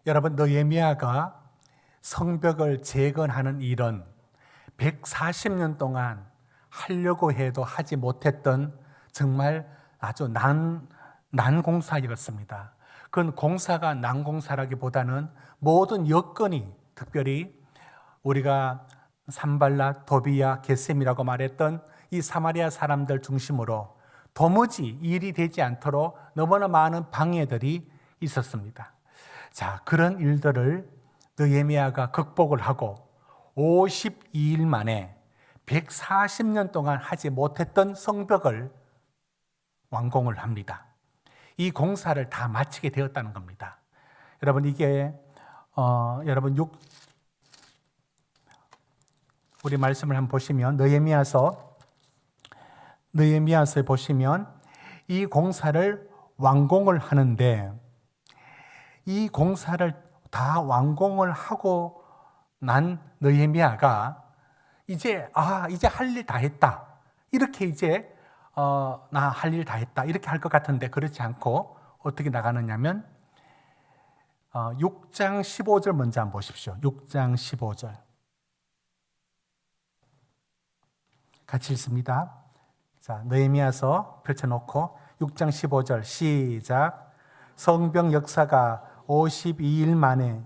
여러분, 느헤미야가 성벽을 재건하는 일은 140년 동안 하려고 해도 하지 못했던 정말 아주 난공사였습니다. 그건 공사가 난공사라기보다는 모든 여건이, 특별히 우리가 산발락, 도비야, 게셈이라고 말했던 이 사마리아 사람들 중심으로 도무지 일이 되지 않도록 너무나 많은 방해들이 있었습니다. 자, 그런 일들을 느헤미야가 극복을 하고 52일 만에 140년 동안 하지 못했던 성벽을 완공을 합니다. 이 공사를 다 마치게 되었다는 겁니다. 여러분, 이게 여러분 우리 말씀을 한번 보시면 느헤미야서에 보시면 이 공사를 완공을 하는데, 이 공사를 다 완공을 하고 난 느헤미야가 이제 할 일 다 했다, 이렇게 이제 나 할 일 다 했다 이렇게 할 것 같은데, 그렇지 않고 어떻게 나가느냐면 6장 15절 먼저 한번 보십시오. 6장 15절 같이 읽습니다. 자, 느헤미야서 펼쳐놓고 6장 15절 시작. 성벽 역사가 52일 만에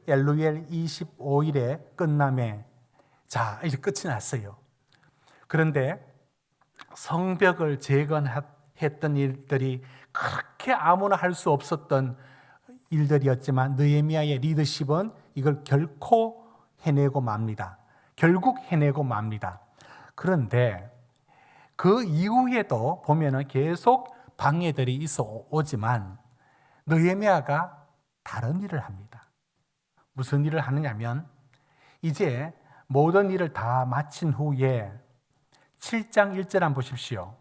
엘루엘 25일에 끝남에. 자, 이제 끝이 났어요. 그런데 성벽을 재건했던 일들이 그렇게 아무나 할 수 없었던 일들이었지만 느헤미야의 리더십은 이걸 결코 해내고 맙니다. 결국 해내고 맙니다. 그런데 그 이후에도 보면은 계속 방해들이 있어 오지만 느헤미야가 다른 일을 합니다. 무슨 일을 하느냐면, 이제 모든 일을 다 마친 후에 7장 1절 한번 보십시오.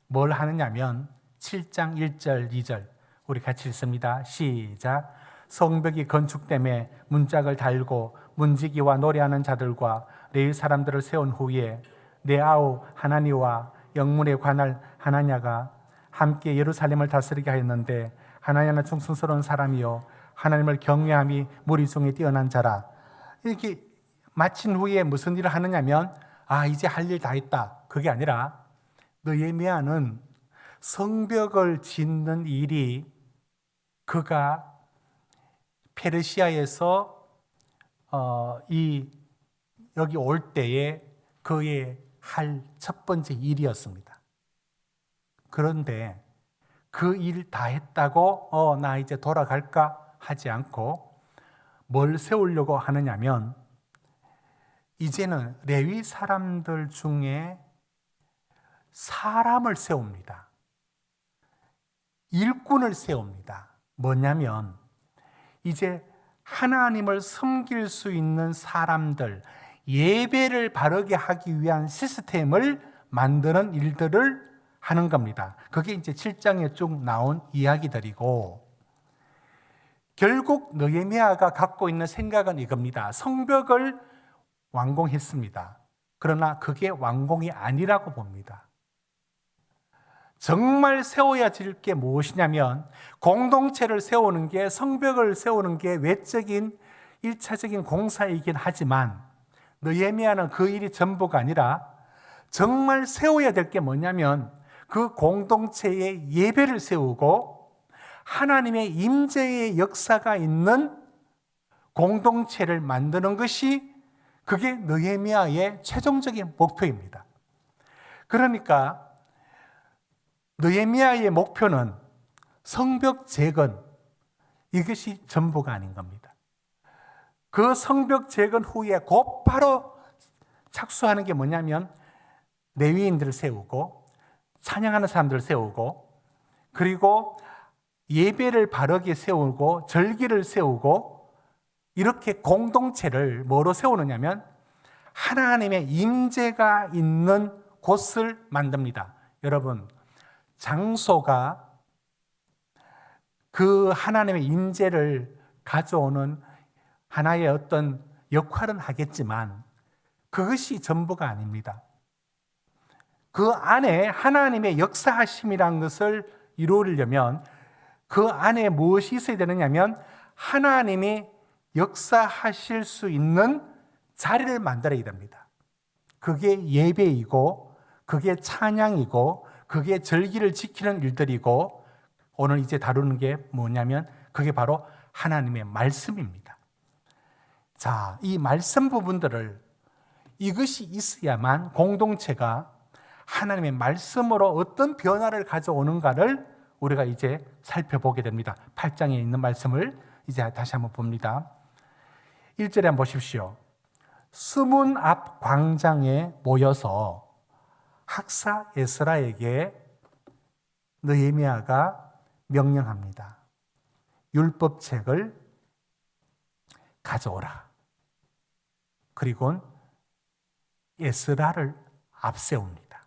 뭘 하느냐면 7장 1절 2절 우리 같이 읽습니다. 시작. 성벽이 건축됨에 문짝을 달고 문지기와 노래하는 자들과 레위 사람들을 세운 후에 내 아우 하나니와 영문에 관할 하나냐가 함께 예루살렘을 다스리게 하였는데, 하나냐는 충성스러운 사람이요 하나님을 경외함이 무리 중에 뛰어난 자라. 이렇게 마친 후에 무슨 일을 하느냐면, 이제 할 일 다 했다, 그게 아니라 느헤미야는 성벽을 짓는 일이 그가 페르시아에서 여기 올 때에 그의 할 첫 번째 일이었습니다. 그런데 그 일 다 했다고 나 이제 돌아갈까 하지 않고 뭘 세우려고 하느냐면, 이제는 레위 사람들 중에 사람을 세웁니다. 일꾼을 세웁니다. 뭐냐면 이제 하나님을 섬길 수 있는 사람들, 예배를 바르게 하기 위한 시스템을 만드는 일들을 하는 겁니다. 그게 이제 7장에 쭉 나온 이야기들이고, 결국 느헤미야가 갖고 있는 생각은 이겁니다. 성벽을 완공했습니다. 그러나 그게 완공이 아니라고 봅니다. 정말 세워야 될 게 무엇이냐면, 공동체를 세우는 게, 성벽을 세우는 게 외적인 1차적인 공사이긴 하지만 느헤미야는 그 일이 전부가 아니라 정말 세워야 될 게 뭐냐면 그 공동체의 예배를 세우고 하나님의 임재의 역사가 있는 공동체를 만드는 것이, 그게 느헤미야의 최종적인 목표입니다. 그러니까 느헤미야의 목표는 성벽 재건, 이것이 전부가 아닌 겁니다. 그 성벽 재건 후에 곧바로 착수하는 게 뭐냐면 레위인들을 세우고 찬양하는 사람들을 세우고, 그리고 예배를 바르게 세우고 절기를 세우고, 이렇게 공동체를 뭐로 세우느냐면 하나님의 임재가 있는 곳을 만듭니다. 여러분, 장소가 그 하나님의 임재를 가져오는 하나의 어떤 역할은 하겠지만 그것이 전부가 아닙니다. 그 안에 하나님의 역사하심이라는 것을 이루려면 그 안에 무엇이 있어야 되느냐면 하나님이 역사하실 수 있는 자리를 만들어야 됩니다. 그게 예배이고, 그게 찬양이고, 그게 절기를 지키는 일들이고, 오늘 이제 다루는 게 뭐냐면 그게 바로 하나님의 말씀입니다. 자, 이 말씀 부분들을, 이것이 있어야만 공동체가 하나님의 말씀으로 어떤 변화를 가져오는가를 우리가 이제 살펴보게 됩니다. 8장에 있는 말씀을 이제 다시 한번 봅니다. 1절에 한번 보십시오. 수문 앞 광장에 모여서 학사 에스라에게 느헤미야가 명령합니다. 율법책을 가져오라. 그리고 에스라를 앞세웁니다.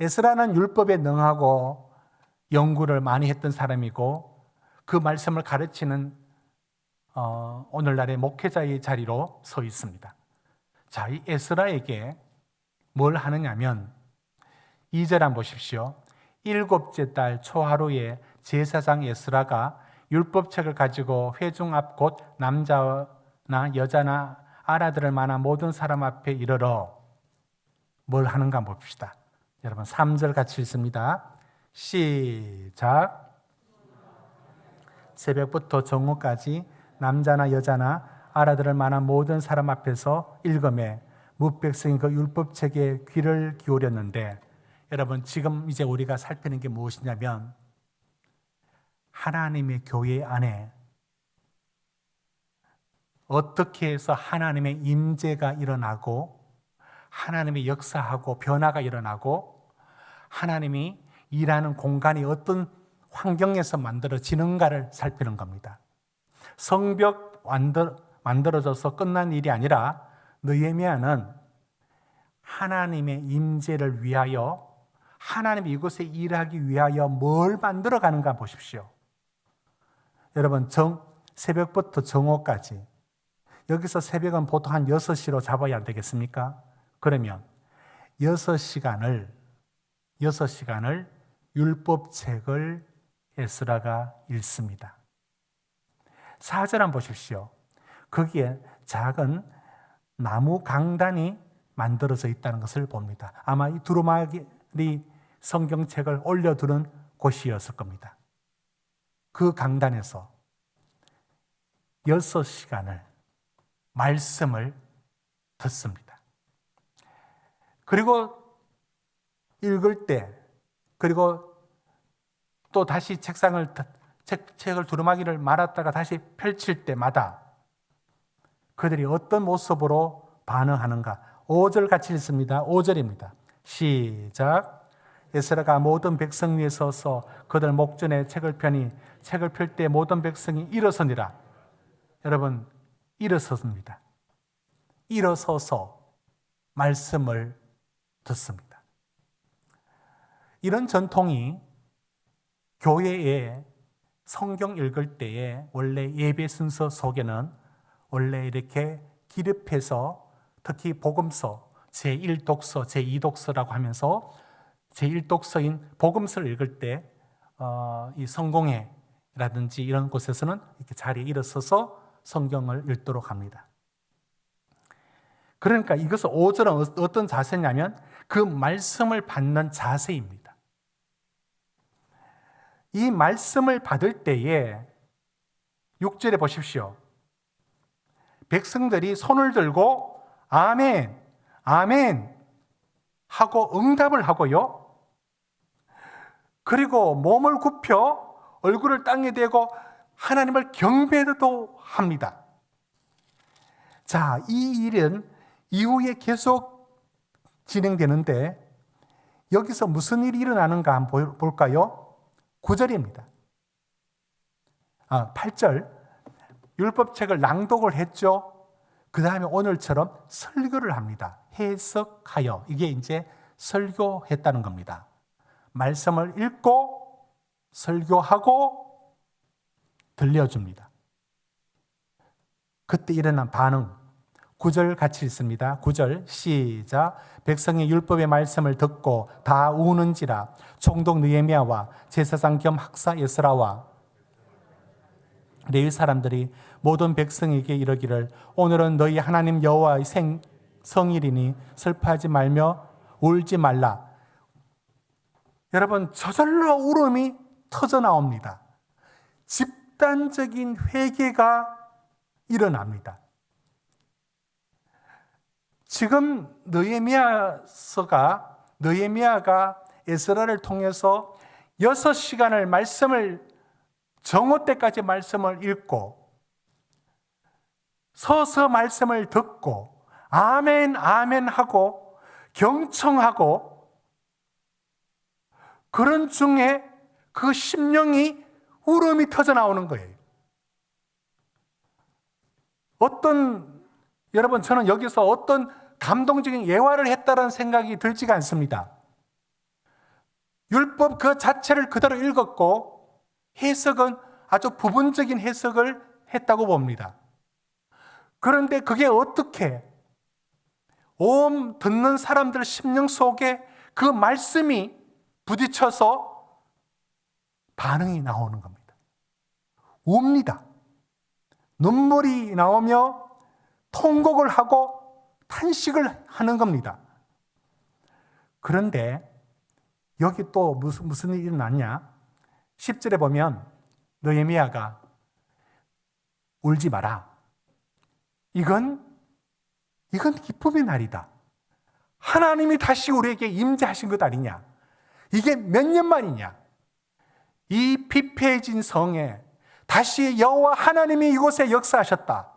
에스라는 율법에 능하고 연구를 많이 했던 사람이고 그 말씀을 가르치는 오늘날의 목회자의 자리로 서 있습니다. 자, 이 에스라에게 뭘 하느냐면 2절 한번 보십시오. 7째 달 초하루에 제사장 에스라가 율법책을 가지고 회중 앞 곧 남자나 여자나 알아들을 만한 모든 사람 앞에 이르러 뭘 하는가 봅시다. 여러분 3절 같이 읽습니다. 시작. 새벽부터 정오까지 남자나 여자나 알아들을 만한 모든 사람 앞에서 읽음에 뭇백성이 그 율법책에 귀를 기울였는데, 여러분 지금 이제 우리가 살피는 게 무엇이냐면 하나님의 교회 안에 어떻게 해서 하나님의 임재가 일어나고 하나님의 역사하고 변화가 일어나고 하나님이 일하는 공간이 어떤 환경에서 만들어지는가를 살피는 겁니다. 성벽 만들어져서 끝난 일이 아니라 느헤미야는 하나님의 임재를 위하여, 하나님이 이곳에 일하기 위하여 뭘 만들어 가는가 보십시오. 여러분 새벽부터 정오까지, 여기서 새벽은 보통 한 6시로 잡아야 안 되겠습니까? 그러면 6시간을 율법책을 에스라가 읽습니다. 4절 한번 보십시오. 거기에 작은 나무 강단이 만들어져 있다는 것을 봅니다. 아마 이 두루마리 성경책을 올려두는 곳이었을 겁니다. 그 강단에서 6시간을 말씀을 듣습니다. 그리고 읽을 때, 그리고 또 다시 책을 두루마기를 말았다가 다시 펼칠 때마다 그들이 어떤 모습으로 반응하는가. 5절 같이 읽습니다. 5절입니다. 시작. 에스라가 모든 백성 위에 서서 그들 목전에 책을 펴니 책을 펼 때 모든 백성이 일어서니라. 여러분, 일어섰습니다. 일어서서 말씀을 듣습니다. 이런 전통이 교회에 성경 읽을 때에 원래 예배 순서 속에는 원래 이렇게 기립해서 특히 복음서 제1독서, 제2독서라고 하면서 제1독서인 복음서를 읽을 때 이 성공회라든지 이런 곳에서는 이렇게 자리에 일어서서 성경을 읽도록 합니다. 그러니까 이것은 5절은 어떤 자세냐면 그 말씀을 받는 자세입니다. 이 말씀을 받을 때에 6절에 보십시오. 백성들이 손을 들고 아멘, 아멘 하고 응답을 하고요. 그리고 몸을 굽혀 얼굴을 땅에 대고 하나님을 경배도 합니다. 자, 이 일은 이후에 계속 진행되는데 여기서 무슨 일이 일어나는가 한번 볼까요? 9절입니다. 8절. 율법책을 낭독을 했죠. 그 다음에 오늘처럼 설교를 합니다. 해석하여. 이게 이제 설교했다는 겁니다. 말씀을 읽고 설교하고 들려줍니다. 그때 일어난 반응. 9절 같이 읽습니다. 9절 시작. 백성이 율법의 말씀을 듣고 다 우는지라. 총독 느헤미야와 제사장 겸 학사 에스라와 레위 사람들이 모든 백성에게 이르기를 오늘은 너희 하나님 여호와의 성일이니 슬퍼하지 말며 울지 말라. 여러분, 저절로 울음이 터져 나옵니다. 집단적인 회개가 일어납니다. 지금 느헤미야가 에스라를 통해서 6시간을 말씀을 정오 때까지 말씀을 읽고 서서 말씀을 듣고 아멘 아멘 하고 경청하고 그런 중에 그 심령이 울음이 터져 나오는 거예요. 여러분, 저는 여기서 어떤 감동적인 예화를 했다는 생각이 들지가 않습니다. 율법 그 자체를 그대로 읽었고 해석은 아주 부분적인 해석을 했다고 봅니다. 그런데 그게 어떻게 온 듣는 사람들 심령 속에 그 말씀이 부딪혀서 반응이 나오는 겁니다. 웁니다. 눈물이 나오며 통곡을 하고 탄식을 하는 겁니다. 그런데 여기 또 무슨 일이 일어났냐? 10절에 보면 느헤미야가 울지 마라. 이건 기쁨의 날이다. 하나님이 다시 우리에게 임재하신 것 아니냐? 이게 몇 년 만이냐? 이 피폐해진 성에 다시 여호와 하나님이 이곳에 역사하셨다.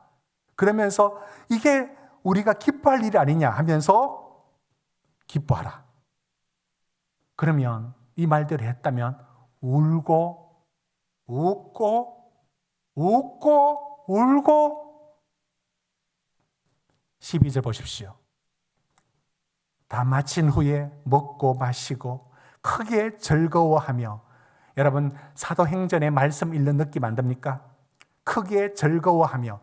그러면서 이게 우리가 기뻐할 일이 아니냐 하면서 기뻐하라. 그러면 이 말대로 했다면 울고 웃고 웃고 울고 12절 보십시오. 다 마친 후에 먹고 마시고 크게 즐거워하며, 여러분 사도행전의 말씀 읽는 느낌 안 듭니까? 크게 즐거워하며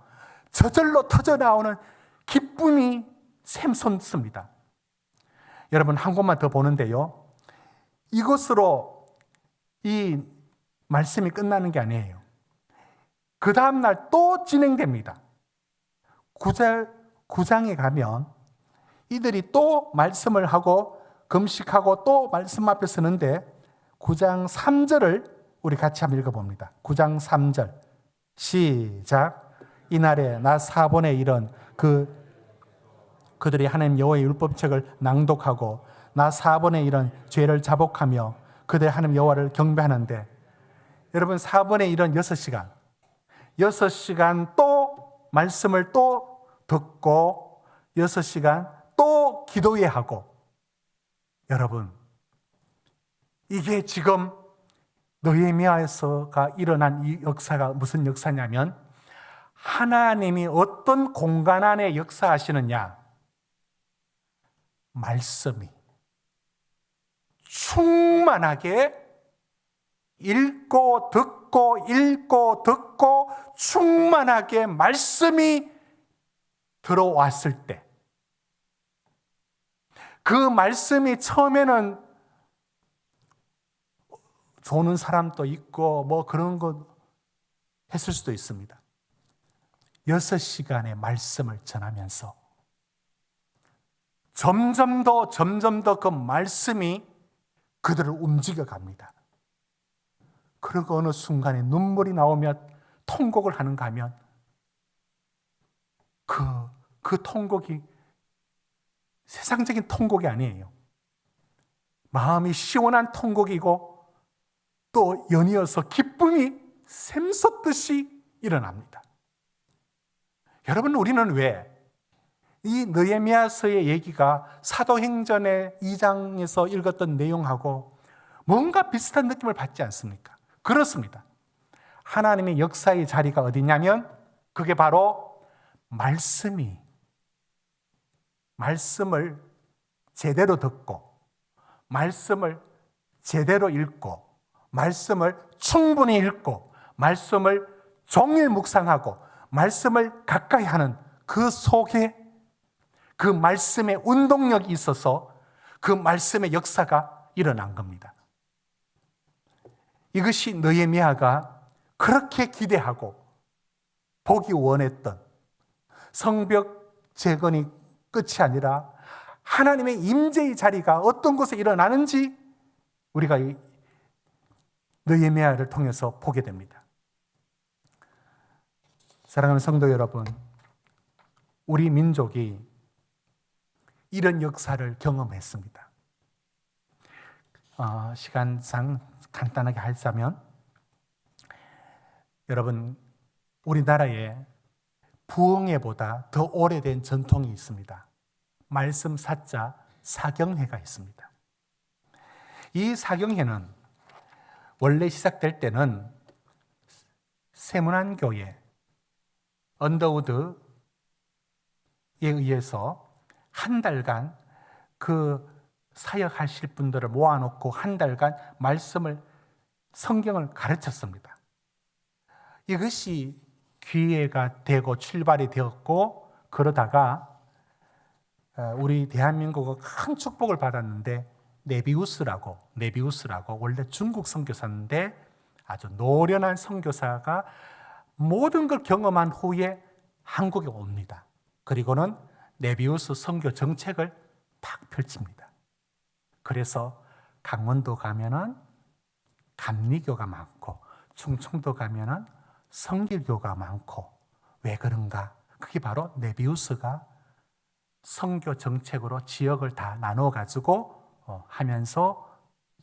저절로 터져 나오는 기쁨이 샘솟습니다. 여러분 한 곳만 더 보는데요, 이것으로 이 말씀이 끝나는 게 아니에요. 그 다음날 또 진행됩니다. 9장에 가면 이들이 또 말씀을 하고 금식하고 또 말씀 앞에 서는데 9장 3절을 우리 같이 한번 읽어봅니다. 9장 3절 시작. 이날에 나 사본에 이런 그들이 하나님 여호와의 율법책을 낭독하고 나 사본에 이런 죄를 자복하며 그들 하나님 여호와를 경배하는데, 여러분 4번에 이런 6시간 또 말씀을 또 듣고 6시간 또 기도해야 하고, 여러분 이게 지금 느헤미야에서가 일어난 이 역사가 무슨 역사냐면 하나님이 어떤 공간 안에 역사하시느냐, 말씀이 충만하게 읽고 듣고 충만하게 말씀이 들어왔을 때, 그 말씀이 처음에는 조는 사람도 있고 뭐 그런 거 했을 수도 있습니다. 6시간의 말씀을 전하면서 점점 더 그 말씀이 그들을 움직여 갑니다. 그리고 어느 순간에 눈물이 나오며 통곡을 하는가 하면 그 통곡이 세상적인 통곡이 아니에요. 마음이 시원한 통곡이고 또 연이어서 기쁨이 샘솟듯이 일어납니다. 여러분, 우리는 왜 이 느헤미야서의 얘기가 사도행전의 2장에서 읽었던 내용하고 뭔가 비슷한 느낌을 받지 않습니까? 그렇습니다. 하나님의 역사의 자리가 어디냐면 그게 바로 말씀을 제대로 듣고 말씀을 제대로 읽고 말씀을 충분히 읽고 말씀을 종일 묵상하고 말씀을 가까이 하는 그 속에 그 말씀의 운동력이 있어서 그 말씀의 역사가 일어난 겁니다. 이것이 느헤미야가 그렇게 기대하고 보기 원했던 성벽 재건이 끝이 아니라 하나님의 임재의 자리가 어떤 곳에 일어나는지 우리가 이 느헤미야를 통해서 보게 됩니다. 사랑하는 성도 여러분, 우리 민족이 이런 역사를 경험했습니다. 시간상 간단하게 하자면, 여러분, 우리나라에 부흥회보다 더 오래된 전통이 있습니다. 말씀 사자 사경회가 있습니다. 이 사경회는 원래 시작될 때는 세문안교회 언더우드에 의해서 한 달간 그 사역하실 분들을 모아놓고 한 달간 말씀을, 성경을 가르쳤습니다. 이것이 기회가 되고 출발이 되었고, 그러다가 우리 대한민국은 큰 축복을 받았는데, 네비우스라고 원래 중국 선교사인데 아주 노련한 선교사가 모든 걸 경험한 후에 한국에 옵니다. 그리고는 네비우스 선교 정책을 딱 펼칩니다. 그래서 강원도 가면은 감리교가 많고, 충청도 가면은 성길교가 많고. 왜 그런가? 그게 바로 네비우스가 선교 정책으로 지역을 다 나눠 가지고 하면서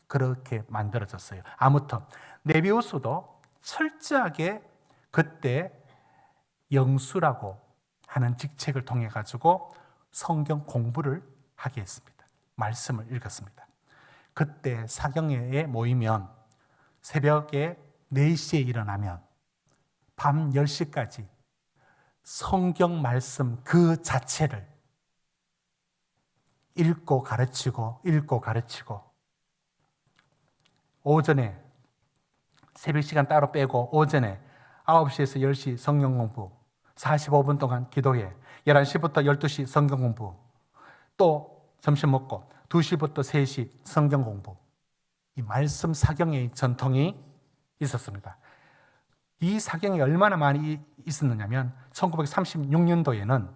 그렇게 만들어졌어요. 아무튼 네비우스도 철저하게 그때 영수라고 하는 직책을 통해 가지고 성경 공부를 하게 했습니다. 말씀을 읽었습니다. 그때 사경회에 모이면 새벽에 4시에 일어나면 밤 10시까지 성경 말씀 그 자체를 읽고 가르치고 오전에 새벽 시간 따로 빼고 오전에 9시에서 10시 성경 공부, 45분 동안 기도회, 11시부터 12시 성경 공부, 또 점심 먹고 2시부터 3시 성경 공부. 이 말씀 사경의 전통이 있었습니다. 이 사경이 얼마나 많이 있었느냐면 1936년도에는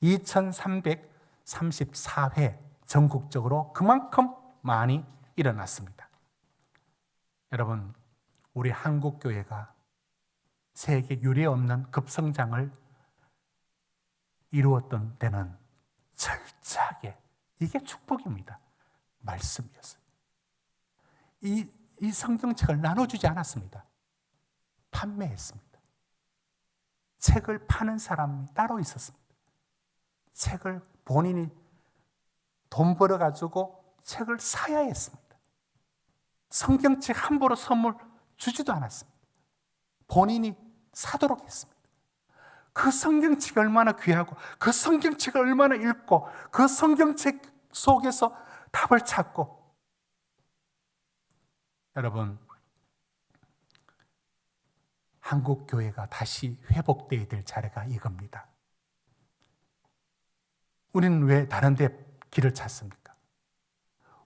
2334회 전국적으로 그만큼 많이 일어났습니다. 여러분, 우리 한국교회가 세계 유례 없는 급성장을 이루었던 때는 철저하게, 이게 축복입니다, 말씀이었어요. 이 성경책을 나눠주지 않았습니다. 판매했습니다. 책을 파는 사람이 따로 있었습니다. 책을 본인이 돈 벌어가지고 책을 사야 했습니다. 성경책 함부로 선물 주지도 않았습니다. 본인이 사도록 했습니다. 그 성경책이 얼마나 귀하고, 그 성경책을 얼마나 읽고, 그 성경책 속에서 답을 찾고. 여러분, 한국 교회가 다시 회복되어야 될 자리가 이겁니다. 우리는 왜 다른 데 길을 찾습니까?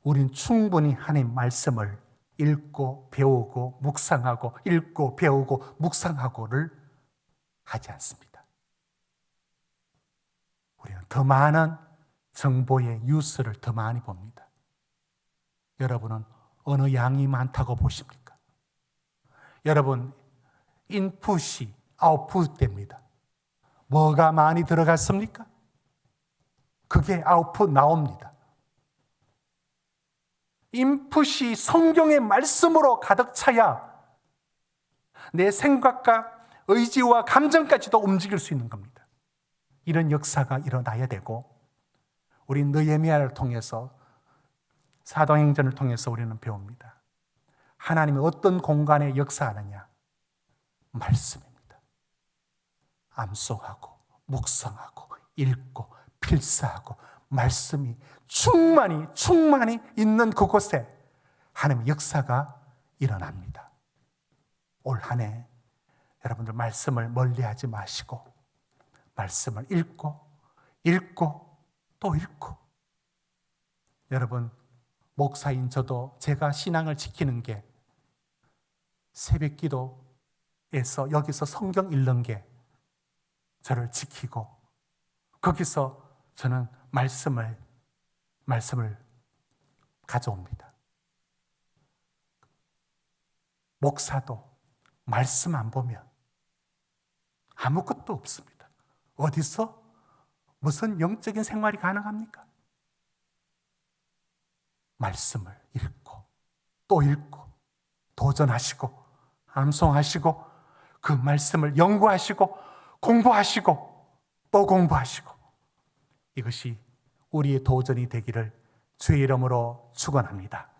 우리는 충분히 하나님 말씀을 읽고 배우고 묵상하고, 읽고 배우고 묵상하고를 하지 않습니다. 우리는 더 많은 정보의 뉴스를 더 많이 봅니다. 여러분은 어느 양이 많다고 보십니까? 여러분, 인풋이 아웃풋 됩니다. 뭐가 많이 들어갔습니까? 그게 아웃풋 나옵니다. 인풋이 성경의 말씀으로 가득 차야 내 생각과 의지와 감정까지도 움직일 수 있는 겁니다. 이런 역사가 일어나야 되고, 우리 느헤미야를 통해서, 사도행전을 통해서 우리는 배웁니다. 하나님이 어떤 공간에 역사하느냐? 말씀입니다. 암송하고 묵상하고 읽고 필사하고 말씀이 충만히 있는 그곳에 하나님의 역사가 일어납니다. 올 한 해 여러분들 말씀을 멀리하지 마시고 말씀을 읽고 또 읽고. 여러분, 목사인 저도 제가 신앙을 지키는 게 새벽 기도에서 여기서 성경 읽는 게 저를 지키고 거기서 저는 말씀을 가져옵니다. 목사도 말씀 안 보면 아무것도 없습니다. 어디서 무슨 영적인 생활이 가능합니까? 말씀을 읽고 또 읽고 도전하시고 암송하시고 그 말씀을 연구하시고 공부하시고 또 공부하시고 이것이 우리의 도전이 되기를 주의 이름으로 축원합니다.